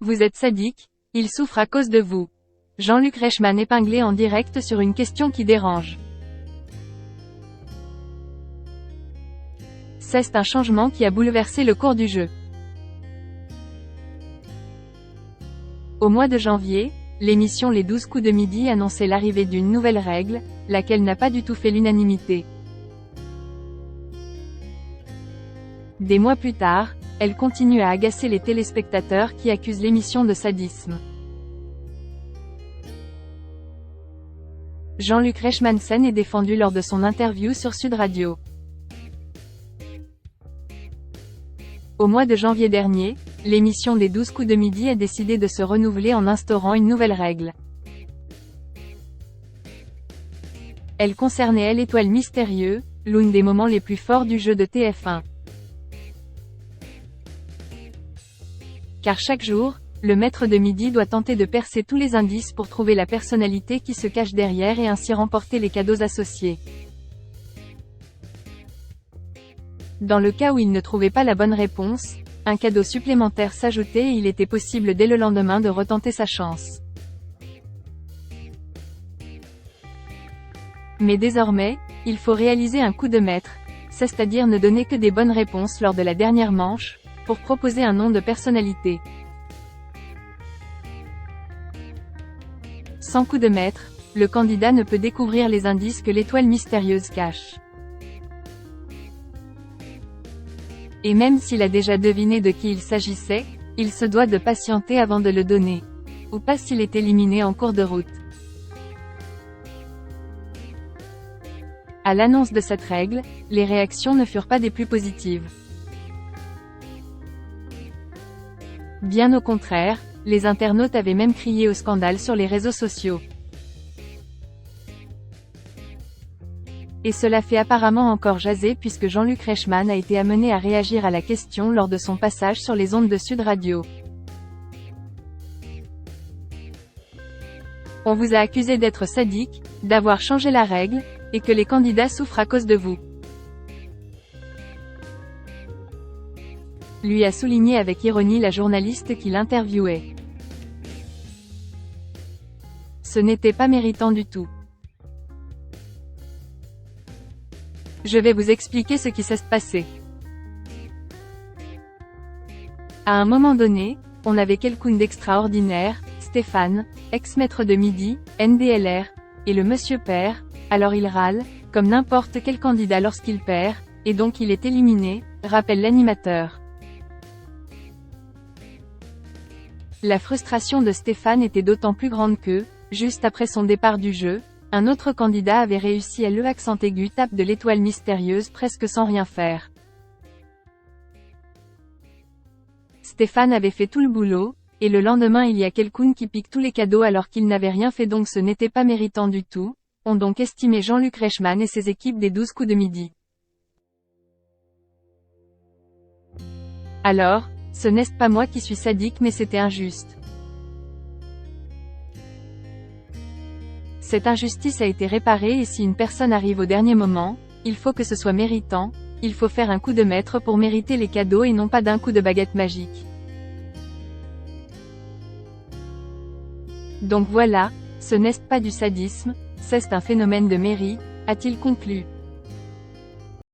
Vous êtes sadique, il souffre à cause de vous. Jean-Luc Reichmann épinglé en direct sur une question qui dérange. C'est un changement qui a bouleversé le cours du jeu. Au mois de janvier, l'émission Les 12 coups de midi annonçait l'arrivée d'une nouvelle règle, laquelle n'a pas du tout fait l'unanimité. Des mois plus tard, elle continue à agacer les téléspectateurs qui accusent l'émission de sadisme. Jean-Luc Reichmann est défendu lors de son interview sur Sud Radio. Au mois de janvier dernier, l'émission des 12 coups de midi a décidé de se renouveler en instaurant une nouvelle règle. Elle concernait L'Étoile Mystérieux, l'un des moments les plus forts du jeu de TF1. Car chaque jour, le maître de midi doit tenter de percer tous les indices pour trouver la personnalité qui se cache derrière et ainsi remporter les cadeaux associés. Dans le cas où il ne trouvait pas la bonne réponse, un cadeau supplémentaire s'ajoutait et il était possible dès le lendemain de retenter sa chance. Mais désormais, il faut réaliser un coup de maître, c'est-à-dire ne donner que des bonnes réponses lors de la dernière manche, pour proposer un nom de personnalité. Sans coup de maître, le candidat ne peut découvrir les indices que l'étoile mystérieuse cache. Et même s'il a déjà deviné de qui il s'agissait, il se doit de patienter avant de le donner. Ou pas s'il est éliminé en cours de route. À l'annonce de cette règle, les réactions ne furent pas des plus positives. Bien au contraire, les internautes avaient même crié au scandale sur les réseaux sociaux. Et cela fait apparemment encore jaser puisque Jean-Luc Reichmann a été amené à réagir à la question lors de son passage sur les ondes de Sud Radio. On vous a accusé d'être sadique, d'avoir changé la règle, et que les candidats souffrent à cause de vous. Lui a souligné avec ironie la journaliste qui l'interviewait. Ce n'était pas méritant du tout. Je vais vous expliquer ce qui s'est passé. À un moment donné, on avait quelqu'un d'extraordinaire, Stéphane, ex-maître de midi, NDLR, et le monsieur perd, alors il râle, comme n'importe quel candidat lorsqu'il perd, et donc il est éliminé, rappelle l'animateur. La frustration de Stéphane était d'autant plus grande que, juste après son départ du jeu, un autre candidat avait réussi à l'accent aigu tape de l'étoile mystérieuse presque sans rien faire. Stéphane avait fait tout le boulot, et le lendemain il y a quelqu'un qui pique tous les cadeaux alors qu'il n'avait rien fait donc ce n'était pas méritant du tout, ont donc estimé Jean-Luc Reichmann et ses équipes des 12 coups de midi. Alors, ce n'est pas moi qui suis sadique mais c'était injuste. Cette injustice a été réparée et si une personne arrive au dernier moment, il faut que ce soit méritant, il faut faire un coup de maître pour mériter les cadeaux et non pas d'un coup de baguette magique. Donc voilà, ce n'est pas du sadisme, c'est un phénomène de mairie, a-t-il conclu.